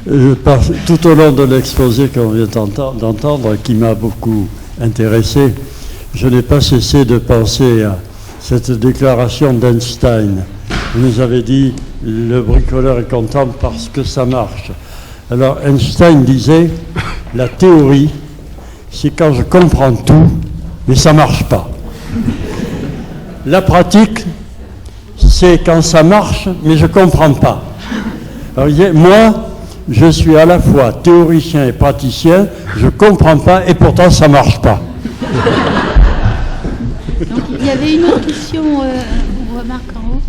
Tout au long de l'exposé qu'on vient d'entendre, qui m'a beaucoup intéressé, je n'ai pas cessé de penser à cette déclaration d'Einstein. Vous nous avez dit « le bricoleur est content parce que ça marche ». Alors Einstein disait « la théorie, c'est quand je comprends tout, mais ça ne marche pas. La pratique, c'est quand ça marche, mais je ne comprends pas. » Alors, moi, je suis à la fois théoricien et praticien, je ne comprends pas et pourtant ça ne marche pas. Donc, il y avait une autre question, ou remarque en haut.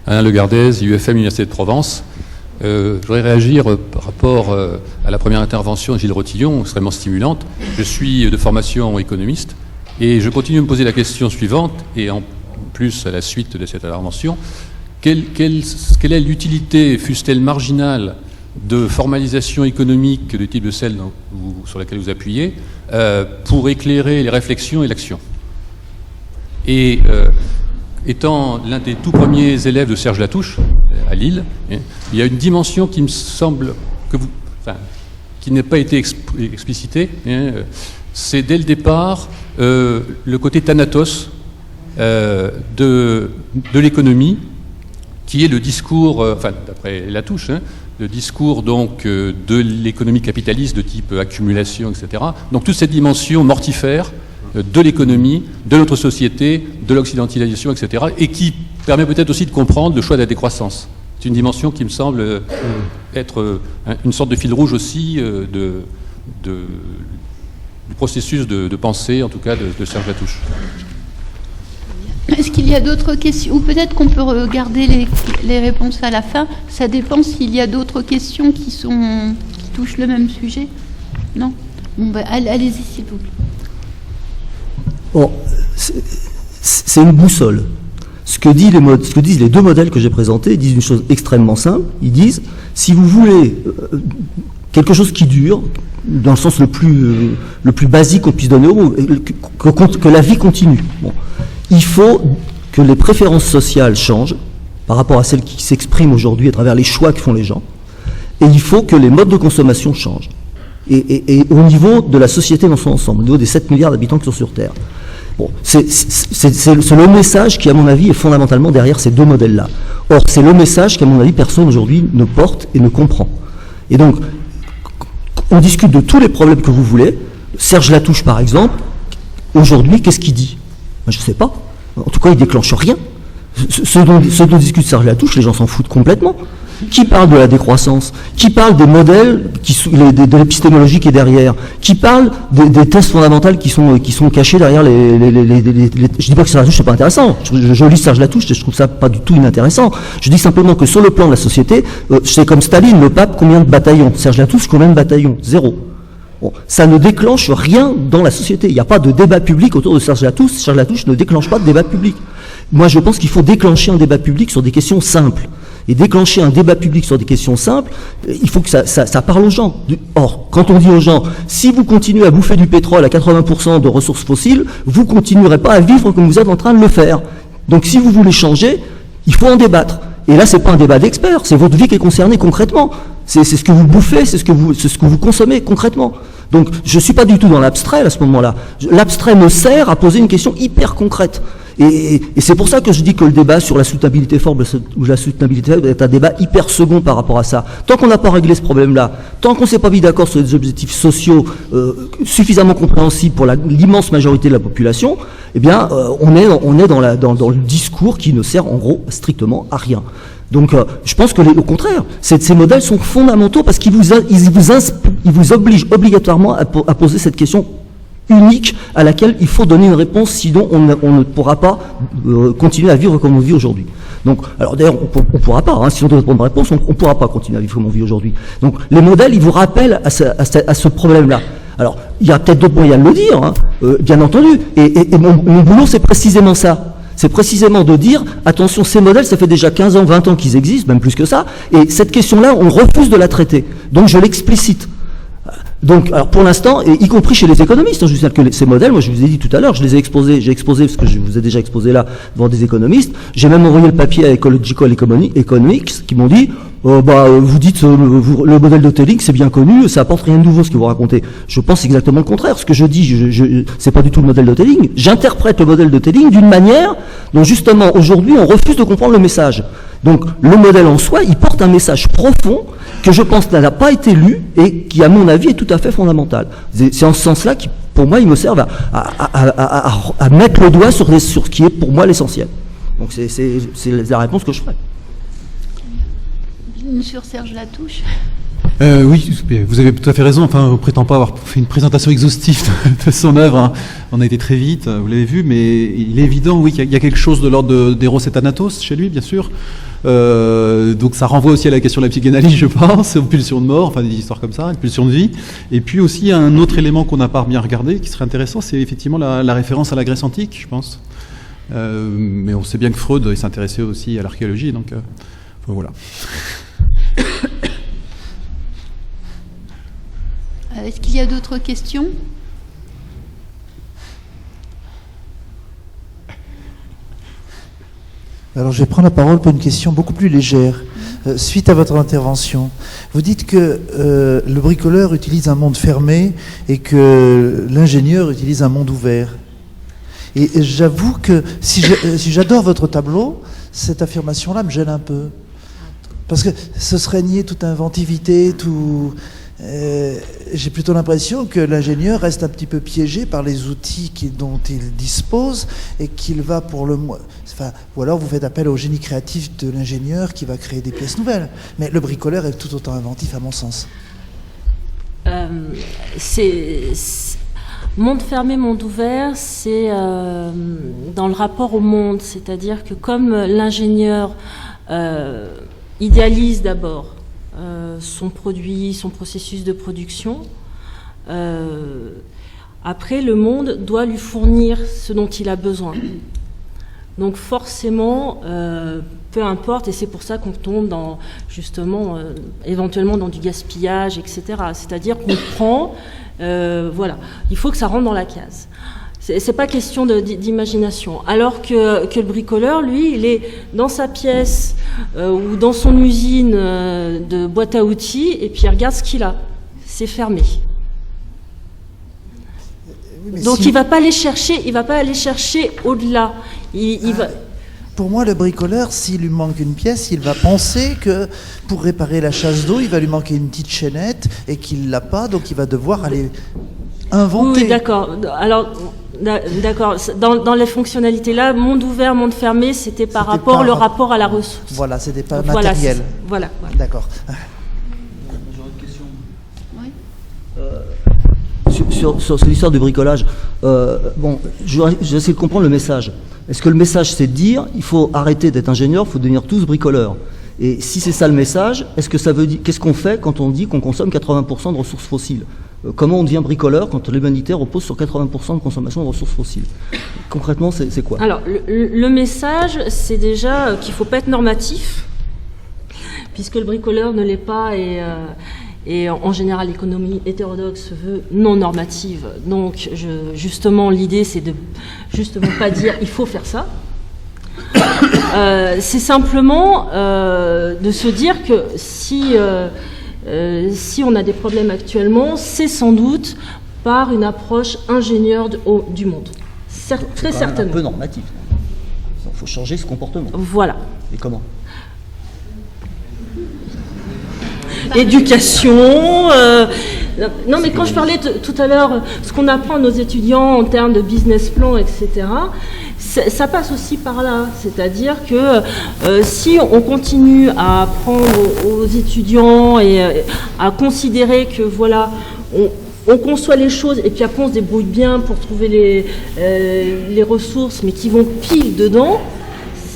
Alain Le Gardez, UFM, Université de Provence. Je voudrais réagir par rapport à la première intervention de Gilles Rotillon, extrêmement stimulante. Je suis de formation économiste et je continue de me poser la question suivante, et en plus à la suite de cette intervention, quelle est l'utilité, fût-elle marginale, de formalisation économique de type de celle sur laquelle vous appuyez pour éclairer les réflexions et l'action. Et étant l'un des tout premiers élèves de Serge Latouche, à Lille, il y a une dimension qui me semble, qui n'a pas été explicitée, c'est dès le départ le côté thanatos de l'économie, qui est le discours, d'après Latouche, le discours donc de l'économie capitaliste de type accumulation, etc. Donc toute cette dimension mortifère de l'économie, de notre société, de l'occidentalisation, etc. et qui permet peut-être aussi de comprendre le choix de la décroissance. C'est une dimension qui me semble être une sorte de fil rouge aussi du processus de pensée, en tout cas, de Serge Latouche. Est-ce qu'il y a d'autres questions? Ou peut-être qu'on peut regarder les réponses à la fin. Ça dépend s'il y a d'autres questions qui touchent le même sujet. Non? Bon, allez-y, s'il vous plaît. Bon, c'est une boussole. Ce que disent les deux modèles que j'ai présentés, ils disent une chose extrêmement simple. Ils disent, si vous voulez quelque chose qui dure, dans le sens le plus basique qu'on puisse donner au mot, que la vie continue. Bon. Il faut que les préférences sociales changent par rapport à celles qui s'expriment aujourd'hui à travers les choix que font les gens. Et il faut que les modes de consommation changent. Et au niveau de la société dans son ensemble, au niveau des 7 milliards d'habitants qui sont sur Terre. Bon, c'est le message qui, à mon avis, est fondamentalement derrière ces deux modèles-là. Or, c'est le message qu'à mon avis, personne aujourd'hui ne porte et ne comprend. Et donc, on discute de tous les problèmes que vous voulez. Serge Latouche, par exemple, aujourd'hui, qu'est-ce qu'il dit? Je ne sais pas. En tout cas, il ne déclenche rien. Ce dont discute Serge Latouche, les gens s'en foutent complètement. Qui parle de la décroissance? Qui parle des modèles, de l'épistémologie qui est derrière? Qui parle des thèses fondamentales qui sont cachées derrière je dis pas que Serge Latouche c'est pas intéressant. Je lis Serge Latouche et je trouve ça pas du tout inintéressant. Je dis simplement que sur le plan de la société, c'est comme Staline, le pape, combien de bataillons? Serge Latouche, combien de bataillons? 0. Bon, ça ne déclenche rien dans la société. Il n'y a pas de débat public autour de Serge Latouche. Serge Latouche ne déclenche pas de débat public. Moi, je pense qu'il faut déclencher un débat public sur des questions simples. Et déclencher un débat public sur des questions simples, il faut que ça parle aux gens. Or, quand on dit aux gens, si vous continuez à bouffer du pétrole à 80% de ressources fossiles, vous continuerez pas à vivre comme vous êtes en train de le faire. Donc, si vous voulez changer, il faut en débattre. Et là, c'est pas un débat d'experts, c'est votre vie qui est concernée concrètement. C'est ce que vous bouffez, c'est ce que vous consommez concrètement. Donc, je suis pas du tout dans l'abstrait à ce moment-là. L'abstrait me sert à poser une question hyper concrète. Et c'est pour ça que je dis que le débat sur la soutenabilité forte ou la soutenabilité faible est un débat hyper second par rapport à ça. Tant qu'on n'a pas réglé ce problème-là, tant qu'on ne s'est pas mis d'accord sur des objectifs sociaux suffisamment compréhensibles pour l'immense majorité de la population, eh bien, on est dans le discours qui ne sert en gros strictement à rien. Donc, je pense que au contraire, ces modèles sont fondamentaux parce qu'ils vous obligent obligatoirement à poser cette question unique à laquelle il faut donner une réponse, sinon on ne pourra pas continuer à vivre comme on vit aujourd'hui. Donc, alors d'ailleurs, on pourra pas, hein, si on doit répondre à réponse, on pourra pas continuer à vivre comme on vit aujourd'hui. Donc, les modèles, ils vous rappellent à ce problème-là. Alors, il y a peut-être d'autres moyens de le dire, hein, bien entendu, et mon boulot, c'est précisément ça. C'est précisément de dire, attention, ces modèles, ça fait déjà 15 ans, 20 ans qu'ils existent, même plus que ça, et cette question-là, on refuse de la traiter. Donc, je l'explicite. Donc, alors pour l'instant, et y compris chez les économistes, je vous dis que ces modèles, moi je vous ai dit tout à l'heure, je les ai exposés, j'ai exposé, parce que je vous ai déjà exposé là devant des économistes, j'ai même envoyé le papier à Ecological Economics qui m'ont dit, vous dites le modèle de Telling, c'est bien connu, ça apporte rien de nouveau ce que vous racontez. Je pense exactement le contraire. Ce que je dis, c'est pas du tout le modèle de Telling. J'interprète le modèle de Telling d'une manière dont justement aujourd'hui on refuse de comprendre le message. Donc le modèle en soi, il porte un message profond que je pense n'a pas été lu et qui, à mon avis, est tout à fait fondamental. C'est en ce sens-là qui, pour moi, il me sert à mettre le doigt sur ce qui est pour moi l'essentiel. Donc c'est la réponse que je ferai. Monsieur Serge Latouche. Oui, vous avez tout à fait raison. Enfin, on ne prétend pas avoir fait une présentation exhaustive de son œuvre. Hein. On a été très vite, vous l'avez vu, mais il est évident, oui, qu'il y a quelque chose de l'ordre d'Eros et Thanatos chez lui, bien sûr. Donc ça renvoie aussi à la question de la psychanalyse, je pense, une pulsion de mort, enfin des histoires comme ça, une pulsion de vie. Et puis aussi un autre élément qu'on n'a pas bien regardé, qui serait intéressant, c'est effectivement la référence à la Grèce antique, je pense. Mais on sait bien que Freud s'intéressait aussi à l'archéologie, donc voilà. Est-ce qu'il y a d'autres questions ? Alors je vais prendre la parole pour une question beaucoup plus légère. Suite à votre intervention, vous dites que le bricoleur utilise un monde fermé et que l'ingénieur utilise un monde ouvert. Et j'avoue que si j'adore votre tableau, cette affirmation-là me gêne un peu. Parce que ce serait nier toute inventivité, tout... j'ai plutôt l'impression que l'ingénieur reste un petit peu piégé par les outils dont il dispose et qu'il va pour le... Enfin, ou alors vous faites appel au génie créatif de l'ingénieur qui va créer des pièces nouvelles. Mais le bricoleur est tout autant inventif à mon sens. Monde fermé, monde ouvert, c'est dans le rapport au monde. C'est-à-dire que comme l'ingénieur idéalise d'abord son produit, son processus de production, après le monde doit lui fournir ce dont il a besoin. Donc forcément, peu importe, et c'est pour ça qu'on tombe dans, justement, éventuellement dans du gaspillage, etc. C'est-à-dire qu'on prend, voilà, il faut que ça rentre dans la case. C'est pas question d'imagination. Alors que le bricoleur, lui, il est dans sa pièce ou dans son usine de boîte à outils et puis il regarde ce qu'il a. C'est fermé. Oui, donc il va pas aller chercher au-delà. Pour moi, le bricoleur, s'il lui manque une pièce, il va penser que pour réparer la chasse d'eau, il va lui manquer une petite chaînette et qu'il l'a pas, donc il va devoir aller inventer. Oui, d'accord. Alors, d'accord. Dans les fonctionnalités là, monde ouvert, monde fermé, c'était par rapport le rapport à la ressource. Voilà, c'était pas matériel. Voilà. D'accord. J'aurais une question. Oui. Sur l'histoire du bricolage, j'essaie de comprendre le message. Est-ce que le message, c'est de dire il faut arrêter d'être ingénieur, il faut devenir tous bricoleurs? Et si c'est ça le message, est-ce que ça veut dire qu'est-ce qu'on fait quand on dit qu'on consomme 80% de ressources fossiles? Comment on devient bricoleur quand l'humanité repose sur 80% de consommation de ressources fossiles? Concrètement, c'est quoi? Alors, le message, c'est déjà qu'il ne faut pas être normatif, puisque le bricoleur ne l'est pas et en général, l'économie hétérodoxe se veut non normative. Donc, justement, l'idée, c'est de justement pas dire il faut faire ça. C'est simplement de se dire que si on a des problèmes actuellement, c'est sans doute par une approche ingénieure du monde. Très certainement. Un peu normatif. Il faut changer ce comportement. Voilà. Et comment? Éducation. Non, mais quand je parlais tout à l'heure, ce qu'on apprend à nos étudiants en termes de business plan, etc., ça passe aussi par là. C'est-à-dire que si on continue à apprendre aux étudiants et à considérer que, voilà, on conçoit les choses et puis après on se débrouille bien pour trouver les ressources, mais qui vont pile dedans,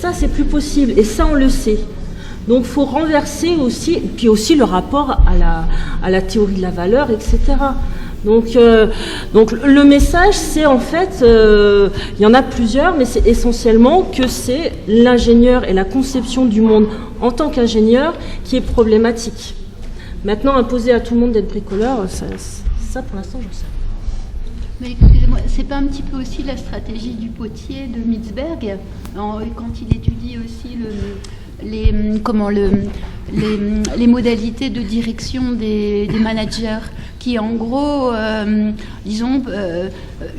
ça, c'est plus possible. Et ça, on le sait. Donc, il faut renverser aussi, puis aussi le rapport à la théorie de la valeur, etc. Donc le message, c'est en fait, il y en a plusieurs, mais c'est essentiellement que c'est l'ingénieur et la conception du monde en tant qu'ingénieur qui est problématique. Maintenant, imposer à tout le monde d'être bricoleur, Ça, pour l'instant, j'en sais. Mais excusez-moi, c'est pas un petit peu aussi la stratégie du potier de Mitzberg, quand il étudie aussi les modalités de direction des managers, qui en gros, disons,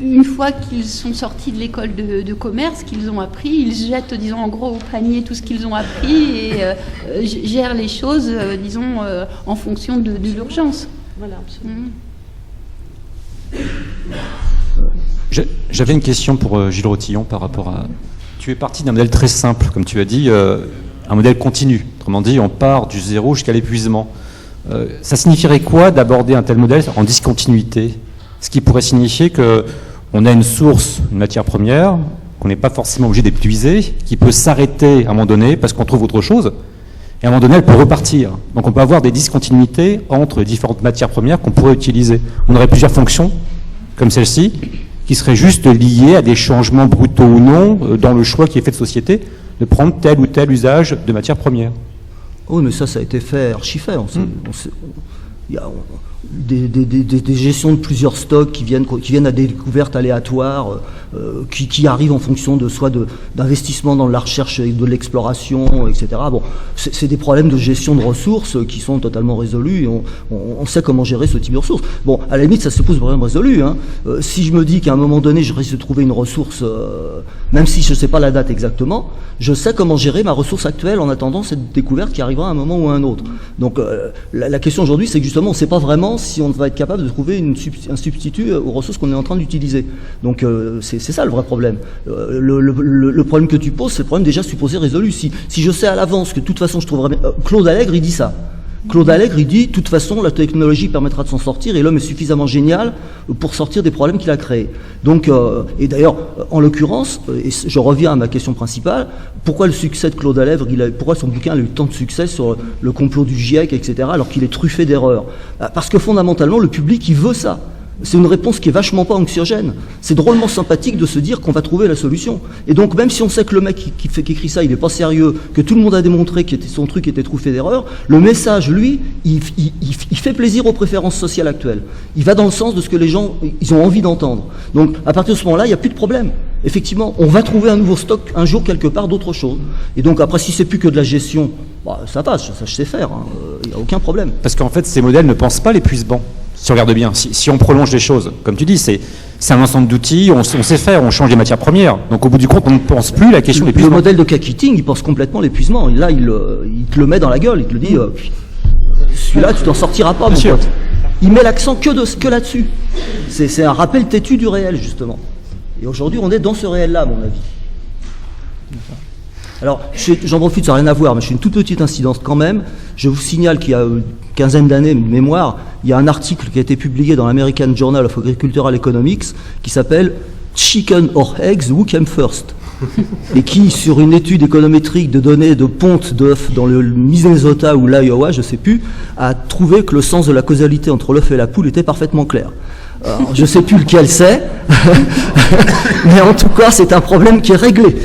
une fois qu'ils sont sortis de l'école de commerce, qu'ils ont appris, ils jettent, disons, en gros au panier tout ce qu'ils ont appris et gèrent les choses, disons, en fonction de l'urgence. Voilà, absolument. J'avais une question pour Gilles Rotillon par rapport à... Tu es parti d'un modèle très simple, comme tu as dit, un modèle continu. Autrement dit, on part du zéro jusqu'à l'épuisement. Ça signifierait quoi d'aborder un tel modèle en discontinuité? Ce qui pourrait signifier qu'on a une source, une matière première, qu'on n'est pas forcément obligé d'épuiser, qui peut s'arrêter à un moment donné parce qu'on trouve autre chose, et à un moment donné, elle peut repartir. Donc on peut avoir des discontinuités entre les différentes matières premières qu'on pourrait utiliser. On aurait plusieurs fonctions, comme celle-ci, qui seraient juste liées à des changements brutaux ou non dans le choix qui est fait de société, de prendre tel ou tel usage de matières premières. Oh, mais ça a été fait, archi fait. Il y a des gestions de plusieurs stocks qui viennent à des découvertes aléatoires, qui arrivent en fonction de soit d'investissement dans la recherche et de l'exploration, etc. Bon, c'est des problèmes de gestion de ressources qui sont totalement résolus et on sait comment gérer ce type de ressources. Bon, à la limite, ça se pose vraiment résolu. Hein. Si je me dis qu'à un moment donné, je risque de trouver une ressource, même si je ne sais pas la date exactement, je sais comment gérer ma ressource actuelle en attendant cette découverte qui arrivera à un moment ou à un autre. Donc, la question aujourd'hui, c'est que justement, on ne sait pas vraiment si on va être capable de trouver un substitut aux ressources qu'on est en train d'utiliser. Donc, c'est ça le vrai problème. Le problème que tu poses, c'est le problème déjà supposé résolu. Si je sais à l'avance que de toute façon je trouverai... Claude Allègre, il dit ça. Claude Allègre, il dit, de toute façon, la technologie permettra de s'en sortir et l'homme est suffisamment génial pour sortir des problèmes qu'il a créés. Donc, et d'ailleurs, en l'occurrence, et je reviens à ma question principale, pourquoi le succès de Claude Allègre, pourquoi son bouquin a eu tant de succès sur le complot du GIEC, etc., alors qu'il est truffé d'erreurs? Parce que fondamentalement, le public, il veut ça. C'est une réponse qui est vachement pas anxiogène. C'est drôlement sympathique de se dire qu'on va trouver la solution. Et donc, même si on sait que le mec qui écrit ça, il est pas sérieux, que tout le monde a démontré que son truc était truffé d'erreurs, le message, lui, il fait plaisir aux préférences sociales actuelles. Il va dans le sens de ce que les gens, ils ont envie d'entendre. Donc, à partir de ce moment-là, il n'y a plus de problème. Effectivement, on va trouver un nouveau stock un jour quelque part d'autre chose. Et donc, après, si c'est plus que de la gestion, bah, ça passe, ça je sais faire. Il n'y a aucun problème. Parce qu'en fait, ces modèles ne pensent pas l'épuisement. Si on regarde bien, si on prolonge les choses, comme tu dis, c'est un ensemble d'outils, on sait faire, on change les matières premières. Donc au bout du compte, on ne pense plus la question de l'épuisement. Le modèle de Keating, il pense complètement l'épuisement. Là, il te le met dans la gueule, il te le dit, celui-là, tu t'en sortiras pas, mon pote. Il met l'accent que là-dessus. C'est un rappel têtu du réel, justement. Et aujourd'hui, on est dans ce réel-là, à mon avis. Alors, j'en profite, ça n'a rien à voir, mais je fais une toute petite incidence quand même. Je vous signale qu'il y a une quinzaine d'années de mémoire, il y a un article qui a été publié dans l'American Journal of Agricultural Economics qui s'appelle « Chicken or Eggs, who came first ?» et qui, sur une étude économétrique de données de ponte d'œufs dans le Minnesota ou l'Iowa, je ne sais plus, a trouvé que le sens de la causalité entre l'œuf et la poule était parfaitement clair. Alors, je ne sais plus lequel c'est, mais en tout cas, c'est un problème qui est réglé.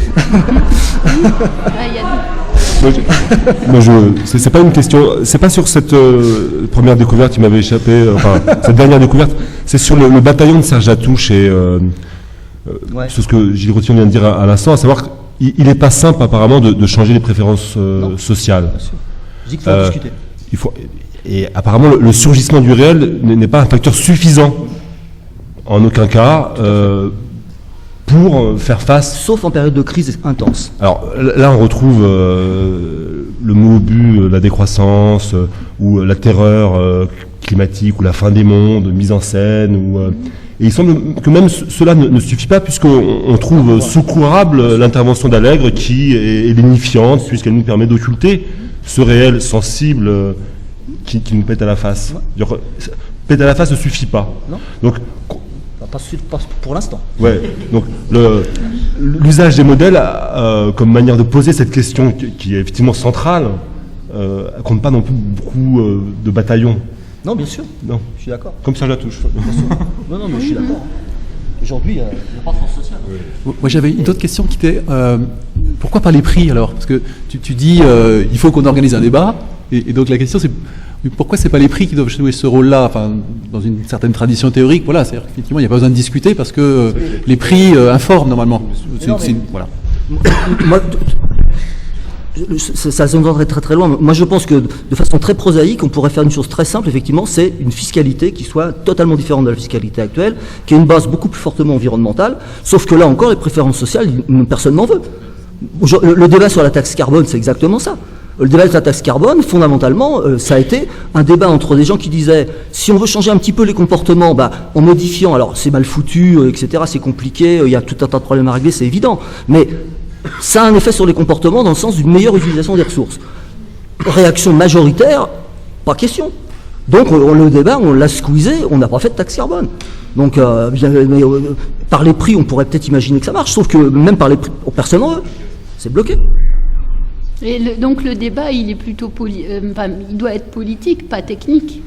C'est pas une question, c'est pas sur cette première découverte qui m'avait échappé, enfin, cette dernière découverte, c'est sur le bataillon de Serge Latouche et c'est ce que Gilles Rotillon vient de dire à l'instant, à savoir qu'il n'est pas simple apparemment de changer les préférences sociales. Bien sûr. Je dis qu'il faut en discuter. Et apparemment, le surgissement du réel n'est pas un facteur suffisant, en aucun cas, pour faire face... Sauf en période de crise intense. Alors là, on retrouve le mot au but, la décroissance, ou la terreur climatique, ou la fin des mondes, mise en scène, et il semble que même cela ne suffit pas, puisqu'on trouve secourable l'intervention d'Allègre, qui est lénifiante, puisqu'elle nous permet d'occulter ce réel sensible qui nous pète à la face. Pète à la face ne suffit pas. Non. Donc, pas pour l'instant. Ouais. Donc l'usage des modèles comme manière de poser cette question qui est effectivement centrale compte pas non plus beaucoup de bataillons. Non, bien sûr. Non. Je suis d'accord. Comme ça, je la touche. Non, mais je suis d'accord. Aujourd'hui, il n'y a pas de force sociale. Moi, j'avais une autre question qui était pourquoi pas les prix alors? Parce que tu dis il faut qu'on organise un débat. Et donc la question c'est pourquoi c'est pas les prix qui doivent jouer ce rôle-là, enfin, dans une certaine tradition théorique, voilà, c'est-à-dire qu'effectivement il n'y a pas besoin de discuter parce que les prix informent normalement. Voilà. Moi, ça s'entendrait très très loin. Moi je pense que de façon très prosaïque, on pourrait faire une chose très simple, effectivement, c'est une fiscalité qui soit totalement différente de la fiscalité actuelle, qui ait une base beaucoup plus fortement environnementale, sauf que là encore, les préférences sociales, personne n'en veut. Le débat sur la taxe carbone, c'est exactement ça. Le débat de la taxe carbone, fondamentalement, ça a été un débat entre des gens qui disaient si on veut changer un petit peu les comportements, en modifiant, alors c'est mal foutu, etc., c'est compliqué, il y a tout un tas de problèmes à régler, c'est évident, mais ça a un effet sur les comportements dans le sens d'une meilleure utilisation des ressources. Réaction majoritaire, pas question. Donc le débat, on l'a squeezé, on n'a pas fait de taxe carbone. Donc par les prix, on pourrait peut-être imaginer que ça marche, sauf que même par les prix, personne n'en veut. C'est bloqué. Et donc le débat, il est plutôt il doit être politique, pas technique.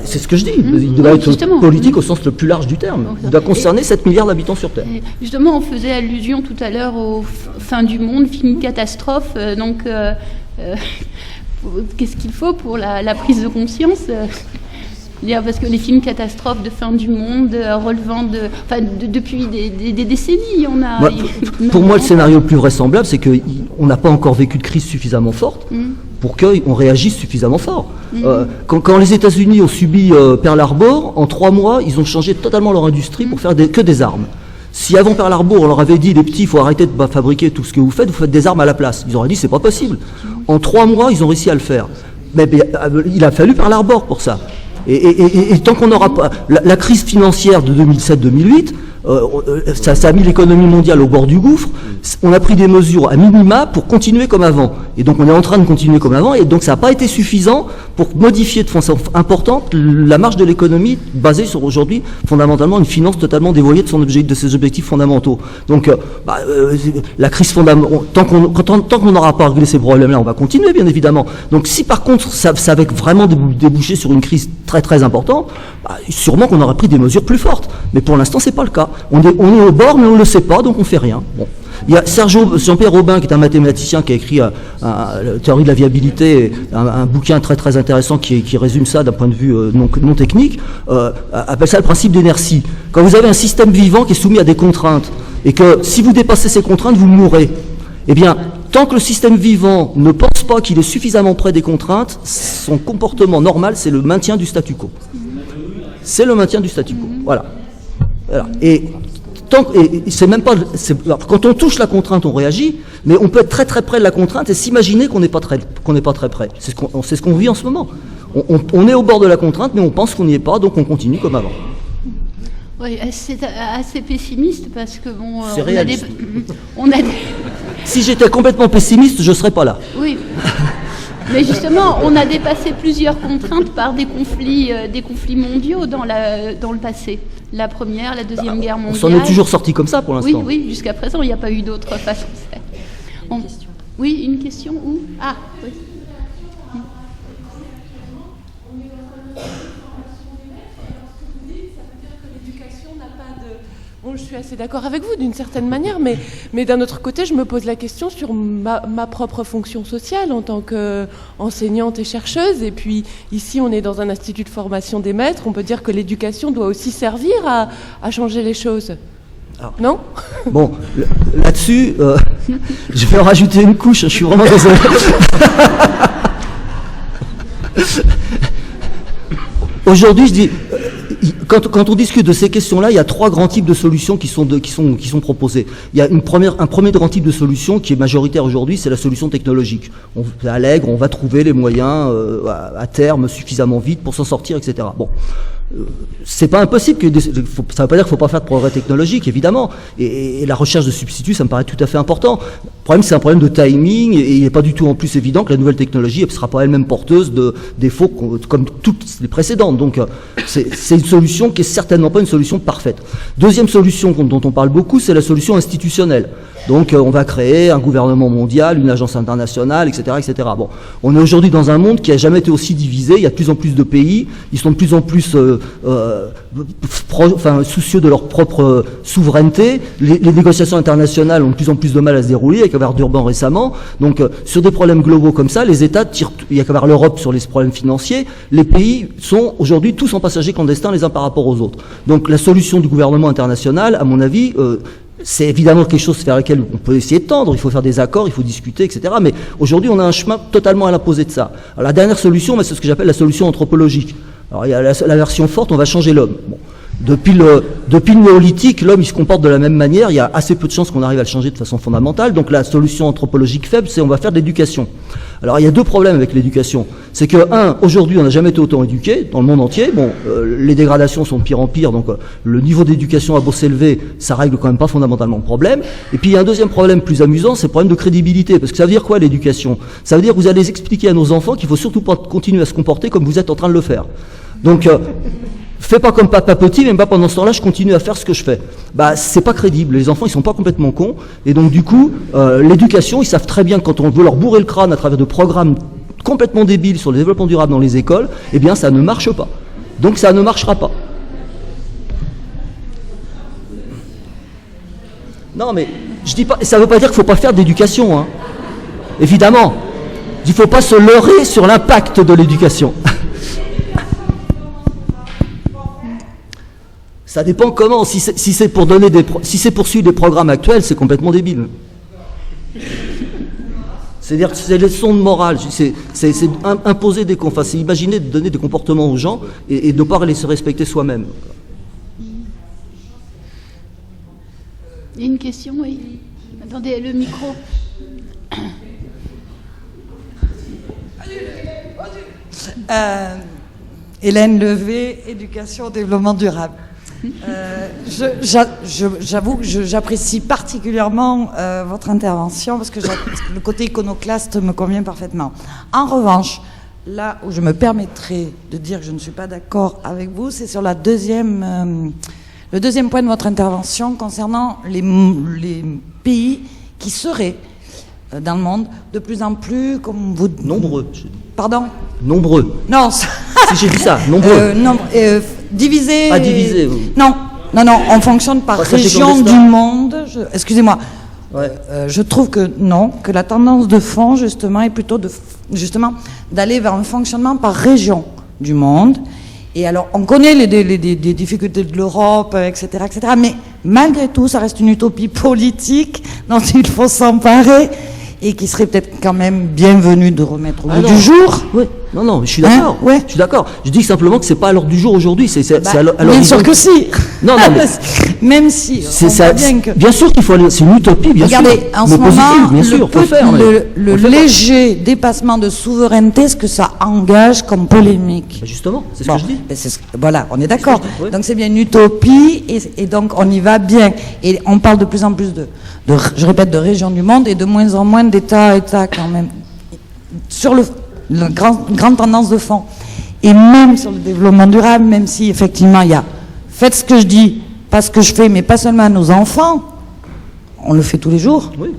C'est ce que je dis. Il doit être politique au sens le plus large du terme. Il doit concerner 7 milliards d'habitants sur Terre. Justement, on faisait allusion tout à l'heure aux fin du monde, film catastrophe. Qu'est-ce qu'il faut pour la prise de conscience parce que les films catastrophes de fin du monde, relevant depuis des décennies, on a... Pour moi, le scénario le plus vraisemblable, c'est qu'on n'a pas encore vécu de crise suffisamment forte pour qu'on réagisse suffisamment fort. Quand les États-Unis ont subi Pearl Harbor, en 3 mois, ils ont changé totalement leur industrie pour faire que des armes. Si avant Pearl Harbor, on leur avait dit, les petits, il faut arrêter de fabriquer tout ce que vous faites des armes à la place. Ils auraient dit, c'est pas possible. En 3 mois, ils ont réussi à le faire. Mais il a fallu Pearl Harbor pour ça. Et tant qu'on n'aura pas... La crise financière de 2007-2008, ça a mis l'économie mondiale au bord du gouffre. On a pris des mesures à minima pour continuer comme avant. Et donc on est en train de continuer comme avant. Et donc ça n'a pas été suffisant pour modifier de façon importante la marche de l'économie basée sur aujourd'hui fondamentalement une finance totalement dévoyée de ses objectifs fondamentaux. Donc la crise fondamentale, tant qu'on n'aura pas réglé ces problèmes-là, on va continuer bien évidemment. Donc si par contre ça avait vraiment débouché sur une crise très très importante, sûrement qu'on aurait pris des mesures plus fortes. Mais pour l'instant c'est pas le cas. On est au bord mais on ne le sait pas, donc on fait rien. Bon. Il y a Jean-Pierre Robin, qui est un mathématicien, qui a écrit la théorie de la viabilité, un bouquin très très intéressant qui résume ça d'un point de vue non technique, appelle ça le principe d'inertie. Quand vous avez un système vivant qui est soumis à des contraintes, et que si vous dépassez ces contraintes, vous mourrez, eh bien, tant que le système vivant ne pense pas qu'il est suffisamment près des contraintes, son comportement normal, c'est le maintien du statu quo. C'est le maintien du statu quo. Voilà. Et c'est même pas. Alors, quand on touche la contrainte, on réagit, mais on peut être très très près de la contrainte et s'imaginer qu'on n'est pas très près. C'est ce qu'on vit en ce moment. On est au bord de la contrainte, mais on pense qu'on n'y est pas, donc on continue comme avant. Oui, c'est assez pessimiste parce que bon. C'est réaliste. On a des... Si j'étais complètement pessimiste, je serais pas là. Oui. Mais justement, on a dépassé plusieurs contraintes par des conflits mondiaux dans le passé. La première, la deuxième guerre mondiale. On s'en est toujours sorti comme ça pour l'instant. Oui, jusqu'à présent, il n'y a pas eu d'autre façon de faire. Oui, une question où ? Ah, oui. Bon, je suis assez d'accord avec vous d'une certaine manière, mais d'un autre côté, je me pose la question sur ma propre fonction sociale en tant qu'enseignante et chercheuse. Et puis ici, on est dans un institut de formation des maîtres. On peut dire que l'éducation doit aussi servir à changer les choses. Alors, non ? Bon, là-dessus, je vais en rajouter une couche. Je suis vraiment désolé. Aujourd'hui, je dis... Quand on discute de ces questions-là, il y a 3 grands types de solutions qui sont proposées. Il y a un premier grand type de solution qui est majoritaire aujourd'hui, c'est la solution technologique. On est allègre, on va trouver les moyens à terme suffisamment vite pour s'en sortir, etc. Bon, c'est pas impossible. Ça veut pas dire qu'il faut pas faire de progrès technologique, évidemment. Et la recherche de substituts, ça me paraît tout à fait important. Le problème, c'est un problème de timing, et il n'est pas du tout en plus évident que la nouvelle technologie ne sera pas elle-même porteuse de défauts comme toutes les précédentes. Donc, c'est une solution qui est certainement pas une solution parfaite. Deuxième solution dont on parle beaucoup, c'est la solution institutionnelle. Donc, on va créer un gouvernement mondial, une agence internationale, etc., etc. Bon, on est aujourd'hui dans un monde qui a jamais été aussi divisé. Il y a de plus en plus de pays. Ils sont de plus en plus soucieux de leur propre souveraineté. Les négociations internationales ont de plus en plus de mal à se dérouler, avec l'affaire Durban récemment. Donc, sur des problèmes globaux comme ça, les États tirent, il y a qu'à voir l'Europe sur les problèmes financiers. Les pays sont aujourd'hui tous en passagers clandestins les uns par rapport aux autres. Donc, la solution du gouvernement international, à mon avis, c'est évidemment quelque chose vers lequel on peut essayer de tendre, il faut faire des accords, il faut discuter, etc. Mais aujourd'hui, on a un chemin totalement à l'imposer de ça. Alors, la dernière solution, c'est ce que j'appelle la solution anthropologique. Alors, il y a la version forte, on va changer l'homme. Bon. Depuis le néolithique, l'homme, il se comporte de la même manière, il y a assez peu de chances qu'on arrive à le changer de façon fondamentale. Donc, la solution anthropologique faible, c'est on va faire de l'éducation. Alors, il y a deux problèmes avec l'éducation. C'est que, aujourd'hui, on n'a jamais été autant éduqué dans le monde entier. Bon, les dégradations sont de pire en pire, donc le niveau d'éducation a beau s'élever, ça règle quand même pas fondamentalement le problème. Et puis, il y a un deuxième problème plus amusant, c'est le problème de crédibilité. Parce que ça veut dire quoi, l'éducation? Ça veut dire que vous allez expliquer à nos enfants qu'il faut surtout pas continuer à se comporter comme vous êtes en train de le faire. Donc, fais pas comme papa petit, mais pas pendant ce temps-là, je continue à faire ce que je fais. Bah, c'est pas crédible. Les enfants, ils sont pas complètement cons. Et donc, du coup, l'éducation, ils savent très bien que quand on veut leur bourrer le crâne à travers de programmes complètement débiles sur le développement durable dans les écoles, eh bien, ça ne marche pas. Donc, ça ne marchera pas. Non, mais je dis pas, ça veut pas dire qu'il faut pas faire d'éducation, hein. Évidemment. Il faut pas se leurrer sur l'impact de l'éducation. Ça dépend comment. Si c'est pour donner si c'est pour suivre des programmes actuels, c'est complètement débile. C'est-à-dire que c'est des leçons de morale. C'est imposer des c'est imaginer de donner des comportements aux gens et de ne pas les respecter soi-même. Il y a une question, oui. Attendez, le micro. Hélène Levé, éducation, développement durable. J'avoue que j'apprécie particulièrement votre intervention parce que le côté iconoclaste me convient parfaitement. En revanche, là où je me permettrai de dire que je ne suis pas d'accord avec vous, c'est sur le deuxième point de votre intervention concernant les pays qui seraient dans le monde de plus en plus, comme vous... Nombreux. Pardon? Nombreux. Non. Si j'ai dit ça, nombreux. Divisé. Ah, divisé. Oui. Non, on fonctionne par région du monde. Excusez-moi. Ouais. Je trouve que non, que la tendance de fond, justement, est plutôt d'aller vers un fonctionnement par région du monde. Et alors, on connaît les difficultés de l'Europe, etc., mais malgré tout, ça reste une utopie politique dont il faut s'emparer et qui serait peut-être quand même bienvenu de remettre au goût du jour. Oui. Non, je suis d'accord. Ouais. Je suis d'accord. Je dis simplement que c'est pas à l'ordre du jour aujourd'hui. C'est à l'ordre bien sûr que si. Non, mais même si. C'est ça. Bien sûr qu'il faut aller. C'est une utopie, bien sûr. Regardez, en ce moment, bien sûr, le léger dépassement de souveraineté, ce que ça engage comme polémique. Justement, c'est ce que je dis. Voilà, on est d'accord. Oui. Donc c'est bien une utopie et donc on y va bien. Et on parle de plus en plus je répète, de régions du monde et de moins en moins d'États quand même. Sur la grande tendance de fond. Et même sur le développement durable, même si effectivement il y a faites ce que je dis, pas ce que je fais, mais pas seulement à nos enfants, on le fait tous les jours. Oui.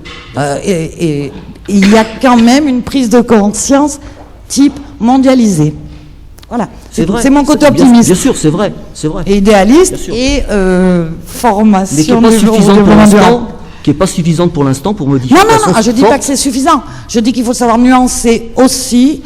Et il y a quand même une prise de conscience type mondialisée. Voilà, c'est mon côté optimiste. Bien sûr, c'est vrai. Et idéaliste et formation. Mais qui n'est pas suffisante pour l'instant. Qui n'est pas suffisante pour l'instant pour modifier. Non, je ne dis pas que c'est suffisant. Je dis qu'il faut savoir nuancer aussi,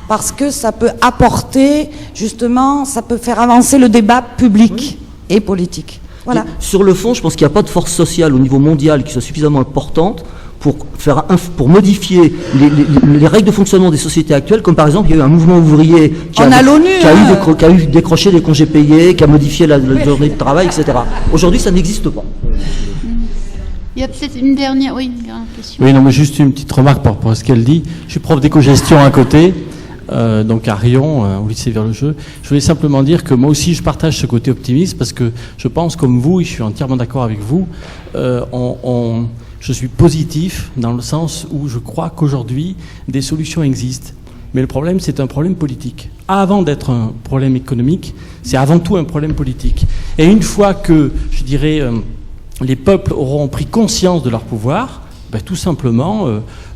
parce que ça peut apporter, justement, ça peut faire avancer le débat public et politique. Voilà. Et sur le fond, je pense qu'il n'y a pas de force sociale au niveau mondial qui soit suffisamment importante pour modifier les règles de fonctionnement des sociétés actuelles, comme par exemple, il y a eu un mouvement ouvrier qui a eu décroché des congés payés, qui a modifié la journée de travail, etc. Aujourd'hui, ça n'existe pas. Il y a peut-être une dernière question. Oui, non, mais juste une petite remarque par rapport à ce qu'elle dit. Je suis prof d'éco-gestion à côté, donc à Rion, au lycée Vers-le-Jeu. Je voulais simplement dire que moi aussi, je partage ce côté optimiste parce que je pense, comme vous, et je suis entièrement d'accord avec vous, je suis positif dans le sens où je crois qu'aujourd'hui, des solutions existent. Mais le problème, c'est un problème politique. Avant d'être un problème économique, c'est avant tout un problème politique. Et une fois que, je dirais... les peuples auront pris conscience de leur pouvoir, Tout simplement,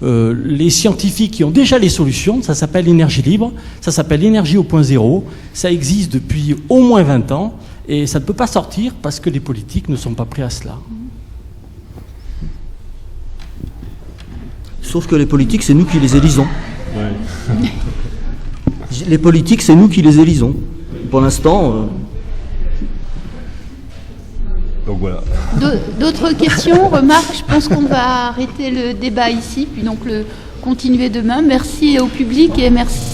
les scientifiques qui ont déjà les solutions, ça s'appelle l'énergie libre, ça s'appelle l'énergie au point zéro, ça existe depuis au moins 20 ans, et ça ne peut pas sortir parce que les politiques ne sont pas prêts à cela. Sauf que les politiques, c'est nous qui les élisons. Ouais. Les politiques, c'est nous qui les élisons. Pour l'instant... Donc voilà. D'autres questions, remarques? Je pense qu'on va arrêter le débat ici, puis donc le continuer demain. Merci au public et merci